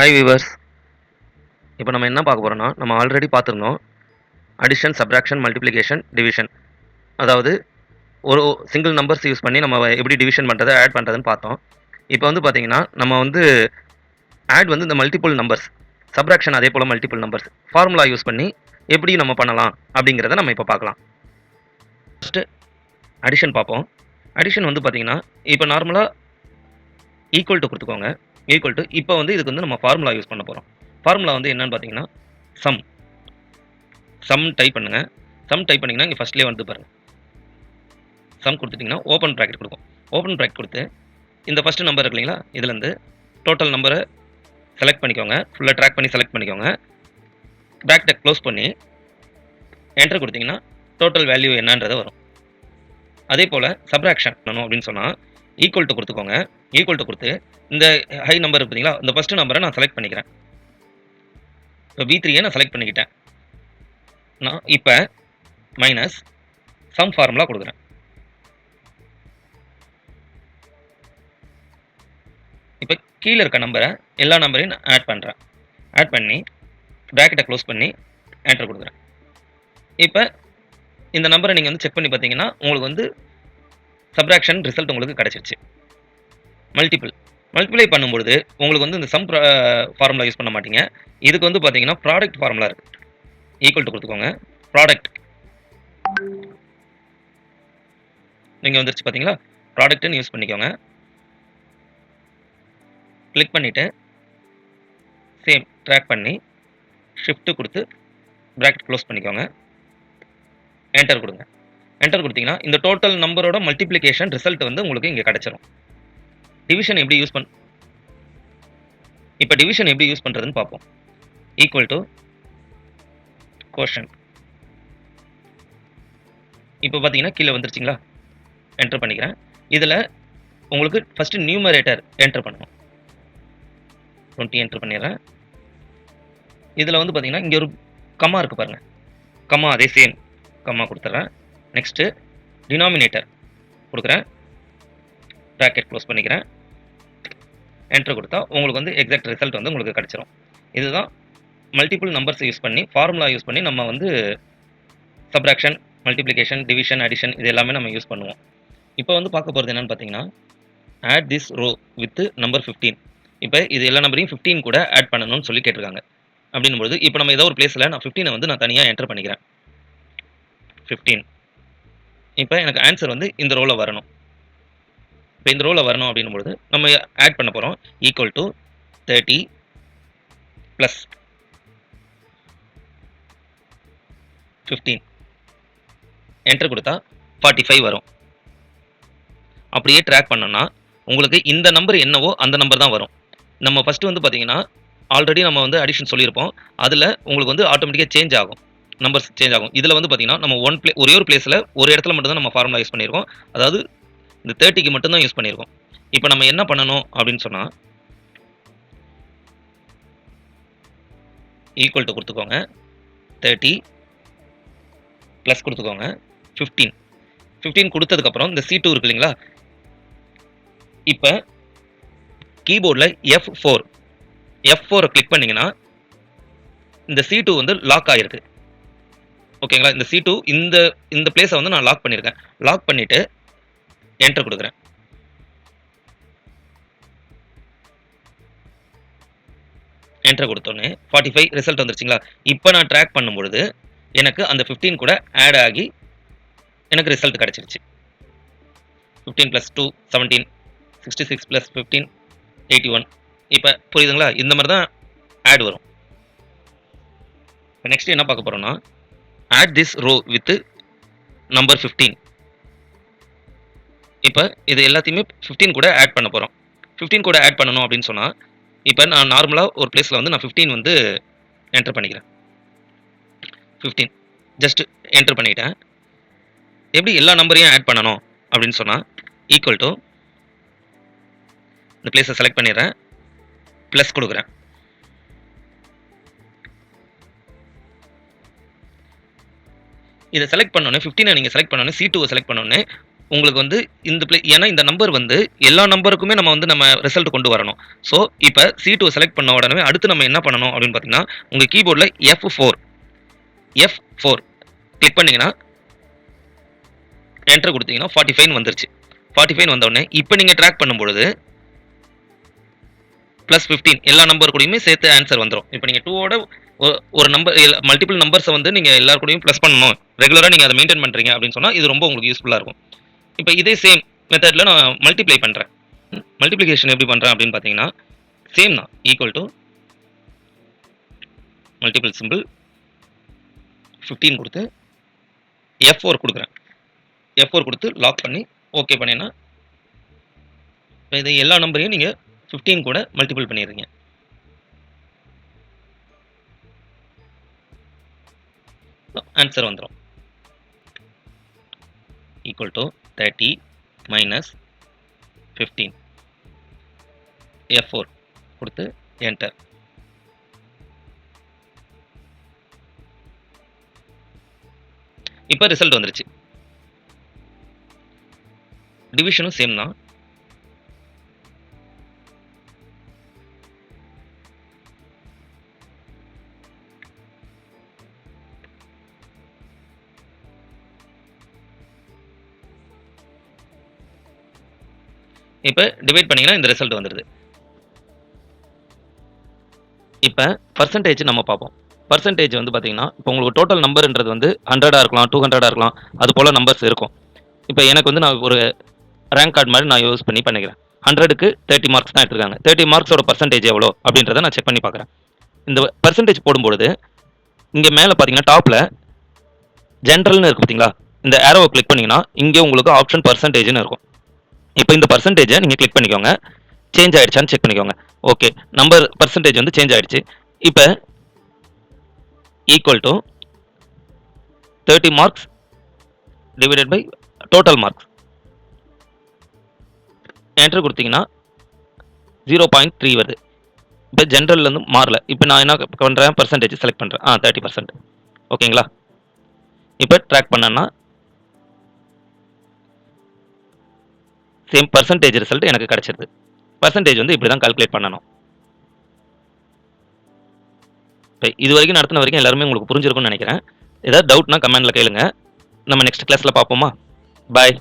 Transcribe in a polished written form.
Hi viewers. இப்போ நம்ம என்ன பார்க்க போறோம்னா, நம்ம ஆல்ரெடி பார்த்துருந்தோம். Addition, subtraction, multiplication, division. அதாவது ஒரு சிங்கிள் நம்பர்ஸ் யூஸ் பண்ணி நம்ம எப்படி டிவிஷன் பண்றது, ஆட் பண்றதுன்னு பார்த்தோம். இப்போ வந்து பார்த்தீங்கன்னா, நம்ம வந்து ஆட் வந்து இந்த மல்டிபிள் நம்பர்ஸ், சப்ட்ராக்ஷன் அதே போல மல்டிபிள் நம்பர்ஸ் ஃபார்முலா யூஸ் பண்ணி எப்படி நம்ம பண்ணலாம் அப்படிங்கிறத நம்ம இப்போ பார்க்கலாம். ஃபர்ஸ்ட் அடிஷன் பார்ப்போம். அடிஷன் வந்து பார்த்தீங்கன்னா, இப்போ நார்மலா ஈக்குவல் டு குடுத்துக்கோங்க. ஈக்குவல் டு இப்போ வந்து இதுக்கு வந்து நம்ம ஃபார்முலா யூஸ் பண்ண போறோம். ஃபார்முலா வந்து என்னன்னு பார்த்தீங்கன்னா, சம். சம் டைப் பண்ணுங்க. சம் டைப் பண்ணீங்கன்னா, இங்க ஃபர்ஸ்ட்லயே வந்து பாருங்க. சம் குடுத்துட்டீங்கன்னா, ஓப்பன் பிராக்கெட் குடுக்கும். ஓப்பன் பிராக்கெட் குடுத்து, இந்த ஃபர்ஸ்ட் நம்பர் இருக்கு இல்லைங்களா? இதுலருந்து டோட்டல் நம்பர செலக்ட் பண்ணிக்கோங்க. ஃபுல்லா ட்ராக் பண்ணி செலக்ட் பண்ணிக்கோங்க. பிராக்கெட்ட க்ளோஸ் பண்ணி, என்டர் குடுத்தீங்கன்னா, டோட்டல் வேல்யூ என்னன்றது வரும். அதே போல சப்ட்ராக்ஷன் பண்ணணும் அப்படின்னு சொன்னா, ஈக்குவல் டு குடுத்துக்கோங்க. ஈக்குவல் டு குடுத்து, இந்த ஹை நம்பர் இருக்கு பார்த்தீங்களா? இந்த ஃபர்ஸ்ட் நம்பர நான் செலக்ட் பண்ணிக்கிறேன். இப்போ V3 நான் செலக்ட் பண்ணிக்கிட்டேன். நான் இப்ப மைனஸ் சம் ஃபார்முலா குடுக்குறேன். இப்போ கீழ இருக்க நம்பர எல்லா நம்பரையும் நான் ஆட் பண்றேன். ஆட் பண்ணி பிராக்கெட்ட க்ளோஸ் பண்ணி என்டர் குடுக்குறேன். இப்ப இந்த நம்பர நீங்க வந்து செக் பண்ணி பார்த்தீங்கன்னா, உங்களுக்கு வந்து சப்ட்ராக்ஷன் ரிசல்ட் உங்களுக்கு கிடைச்சிருச்சு. மல்டிபிள். மல்டிப்ளை பண்ணும்பொழுது உங்களுக்கு வந்து இந்த சம் ஃபார்முலா யூஸ் பண்ண மாட்டீங்க. இதுக்கு வந்து பார்த்தீங்கன்னா, ப்ராடக்ட் ஃபார்முலா இருக்கு. ஈக்குவல் டு குடுத்துக்கோங்க. ப்ராடக்ட். இங்க வந்துருச்சு பார்த்தீங்களா? ப்ராடக்ட்ன்னு யூஸ் பண்ணிக்கோங்க. கிளிக் பண்ணிட்டு, சேம் ட்ராக் பண்ணி, ஷிஃப்ட் குடுத்து, பிராக்கெட் க்ளோஸ் பண்ணிக்கோங்க. என்டர் குடுங்க. என்டர் குடுத்தீங்கன்னா, இந்த டோட்டல் நம்பரோட மல்டிப்ளிகேஷன் ரிசல்ட் வந்து உங்களுக்கு இங்க கிடைச்சிரும். டிவிஷன் எப்படி யூஸ் இப்ப டிவிஷன் எப்படி யூஸ் பண்றதுன்னு பார்ப்போம். Equal to quotient. இப்ப பார்த்தீங்கன்னா, கீழ வந்துருச்சுங்களா? என்டர் பண்ணிக்கிறேன். இதுல உங்களுக்கு ஃபர்ஸ்ட் நியூமரேட்டர் என்டர் பண்ணணும். 20 என்டர் பண்ணிடுறேன். இதுல வந்து பார்த்தீங்கன்னா, இங்க ஒரு கமா இருக்கு பாருங்க. கமா அதே சேம் கமா குடுத்துறேன். நெக்ஸ்ட் டினாமினேட்டர் குடுக்குறேன். பிராக்கெட் க்ளோஸ் பண்ணிக்கிறேன். என்டர் குடுத்தா உங்களுக்கு வந்து எக்ஸாக்ட் ரிசல்ட் வந்து உங்களுக்கு கிடைச்சிரும். இதுதான் மல்டிபிள் நம்பர்ஸ் யூஸ் பண்ணி, ஃபார்முலா யூஸ் பண்ணி நம்ம வந்து சப்ட்ராக்ஷன், மல்டிப்ளிகேஷன், டிவிஷன், அடிஷன் இது எல்லாமே நம்ம யூஸ் பண்ணுவோம். இப்போ வந்து பார்க்க போறது என்னன்னு பார்த்தீங்கன்னா, add this row with number 15. இப்ப இது எல்லா நம்பரையும் 15 கூட ஆட் பண்ணணும்னு சொல்லி கேட்டிருக்காங்க. அப்படின்னும்போது, இப்போ நம்ம ஏதோ ஒரு பிளேஸ்ல நான் 15 வந்து நான் தனியா என்டர் பண்ணிக்கிறேன். 15. இப்ப எனக்கு ஆன்சர் வந்து இந்த ரோல வரணும். இப்ப இந்த ரோல வரணும் அப்படின்னும்பொழுது, நம்ம ஆட் பண்ண போறோம். Equal to 30 plus 15. என்டர் குடுத்தா 45 வரும். அப்படியே ட்ராக் பண்ணோம்னா, உங்களுக்கு இந்த நம்பர் என்னவோ அந்த நம்பர் தான் வரும். நம்ம ஃபர்ஸ்ட் வந்து பார்த்தீங்கன்னா, ஆல்ரெடி நம்ம வந்து அடிஷன் சொல்லியிருப்போம். அதுல உங்களுக்கு வந்து ஆட்டோமேட்டிக்கா சேஞ்ச் ஆகும். நம்பர்ஸ் சேஞ்ச் ஆகும். இதுல வந்து பார்த்தீங்கன்னா, நம்ம ஒரே ஒரு பிளேஸ்ல ஒரு இடத்துல மட்டும் தான் நம்ம ஃபார்முலா யூஸ் பண்ணியிருக்கோம். அதாவது இந்த 30க்கு மட்டும் தான் யூஸ் பண்ணியிருக்கோம். இப்போ நம்ம என்ன பண்ணணும் அப்படின்னு சொன்னா, ஈக்குவல் டு குடுத்துக்கோங்க. 30 பிளஸ் குடுத்துக்கோங்க. 15. 15 குடுத்ததுக்கு அப்புறம் இந்த C2 இருக்கு இல்லைங்களா? இப்ப கீபோர்ட்ல F4 கிளிக் பண்ணீங்கன்னா, இந்த C2 வந்து லாக் ஆயிருக்கு. ஓகேங்களா? இந்த C2 இந்த பிளேஸ வந்து நான் லாக் பண்ணியிருக்கேன். லாக் பண்ணிட்டு என்டர் குடுக்குறேன். என்டர் குடுத்தோனே 45 ரிசல்ட் வந்துருச்சுங்களா? இப்ப நான் ட்ராக் பண்ணும்பொழுது, எனக்கு அந்த 15 கூட ஆட் ஆகி எனக்கு ரிசல்ட் கிடைச்சிருச்சு. 15 பிளஸ் 2 17 66 பிளஸ் 15 81. இப்ப புரியுதுங்களா? இந்த மாரி தான் ஆட் வரும். நெக்ஸ்ட் என்ன பார்க்க போறோம்னா, add this row with number 15. இப்ப இது எல்லாத்தையுமே 15 கூட ஆட் பண்ண போறோம். 15 கூட ஆட் பண்ணணும் அப்படின்னு சொன்னா, இப்ப நான் நார்மலா ஒரு பிளேஸ்ல வந்து நான் 15 வந்து என்டர் பண்ணிக்கிறேன். 15 ஜஸ்ட் என்டர் பண்ணிட்டேன். எப்படி எல்லா நம்பரையும் ஆட் பண்ணணும் அப்படின்னு சொன்னா, ஈக்குவல் டு இந்த பிளேஸை செலக்ட் பண்ணிடுறேன். பிளஸ் கொடுக்குறேன். இதை செலக்ட் பண்ணோன்னே 15 நீங்க செலக்ட் பண்ணோன்னே C2 செலக்ட் பண்ணோன்னே உங்களுக்கு வந்து இந்த ஏன்னா இந்த நம்பர் வந்து எல்லா நம்பருக்குமே நம்ம ரிசல்ட் கொண்டு வரணும். ஸோ, இப்ப C2 செலக்ட் பண்ண உடனே அடுத்து நம்ம என்ன பண்ணணும் அப்படின்னு பார்த்தீங்கன்னா, உங்க கீபோர்ட்ல F4 கிளிக் பண்ணீங்கன்னா, என்டர் குடுத்தீங்கன்னா 45 வந்துருச்சு. 45 வந்த உடனே இப்ப நீங்க ட்ராக் பண்ணும்பொழுது +15 எல்லா நம்பர் கூடயுமே சேர்த்து ஆன்ஸர் வந்துரும். இப்ப நீங்க 2 ஓட ஒரு நம்பர் மல்டிபிள் நம்பர்ஸ வந்து நீங்க எல்லார் கூடயும் பிளஸ் பண்ணணும். ரெகுலரா நீங்க அத மெயின்டெயின் பண்றீங்க அப்படின்னு சொன்னா, இது ரொம்ப உங்களுக்கு யூஸ்ஃபுல்லா இருக்கும். இப்ப இதே சேம் மெத்தட்ல நான் மல்டிப்ளை பண்றேன். மல்டிப்ளிகேஷன் எப்படி பண்றேன் அப்படின்னு பார்த்தீங்கன்னா, சேம் தான். ஈக்குவல் டூ மல்டிபிள் சிம்பிள் 15 குடுத்து F4 குடுக்குறேன். F4 குடுத்து லாக் பண்ணி ஓகே பண்ணீங்கன்னா, இது எல்லா நம்பரையும் நீங்க 15 கூட மல்டிபிள் பண்ணிடுறீங்க. ஆன்சர் வந்துரும். ஈக்குவல் டூ 30 மைனஸ் 15 F4 குடுத்து என்டர். இப்ப ரிசல்ட் வந்துருச்சு. டிவிஷனும் சேம் தான். இப்ப டிவைட் பண்ணீங்கன்னா இந்த ரிசல்ட் வந்துருது. இப்ப பெர்சன்டேஜ் நம்ம பார்ப்போம். பெர்சன்டேஜ் வந்து பார்த்தீங்கன்னா, இப்போ உங்களுக்கு டோட்டல் நம்பர்ன்றது வந்து 100ஆ இருக்கலாம், 200ஆ இருக்கலாம். அது போல நம்பர்ஸ் இருக்கும். இப்ப எனக்கு வந்து நான் ஒரு ரேங்க் கார்டு மாரி நான் யூஸ் பண்ணி பண்ணிக்கிறேன். 100க்கு 30 மார்க்ஸ் தான் எடுத்திருக்காங்க. 30 மார்க்ஸோட பெர்சன்டேஜ் எவ்வளோ அப்படின்றத நான் செக் பண்ணி பார்க்குறேன். இந்த பெர்சன்டேஜ் போடும்பொழுது, இங்க மேல பார்த்தீங்கன்னா டாப்ல ஜெனரல்னு இருக்கு பார்த்தீங்களா? இந்த ஏரோவ கிளிக் பண்ணீங்கன்னா, இங்க உங்களுக்கு ஆப்ஷன் பெர்சன்டேஜ்ன்னு இருக்கும். இப்ப இந்த பெர்சன்டேஜ நீங்க கிளிக் பண்ணிக்கோங்க. சேஞ்ச் ஆயிடுச்சான்னு செக் பண்ணிக்கோங்க. ஓகே. நம்பர் பெர்சன்டேஜ் வந்து சேஞ்ச் ஆயிடுச்சு. இப்ப equal to 30 marks divided by total marks. Enter குடுத்தீங்கன்னா 0.3 வருது. இப்ப ஜெனரல்ல இருந்து மாறல. இப்ப நான் என்ன பண்றேன்? பெர்சன்டேஜ் செலக்ட் பண்றேன். 30%. ஓகேங்களா? இப்ப ட்ராக் பண்ணேன்னா சேம் பெர்சன்டேஜ் ரிசல்ட் எனக்கு கிடைச்சிருது. பெர்சன்டேஜ் வந்து இப்படி தான் கால்குலேட் பண்ணணும். இது வரைக்கும் நடத்தின வரைக்கும் எல்லாருமே உங்களுக்கு புரிஞ்சிருக்கும்னு நினைக்கிறேன். ஏதாவது டவுட்னா கமெண்ட்ல கேளுங்க. நம்ம நெக்ஸ்ட் கிளாஸ்ல பார்ப்போமா? பாய்.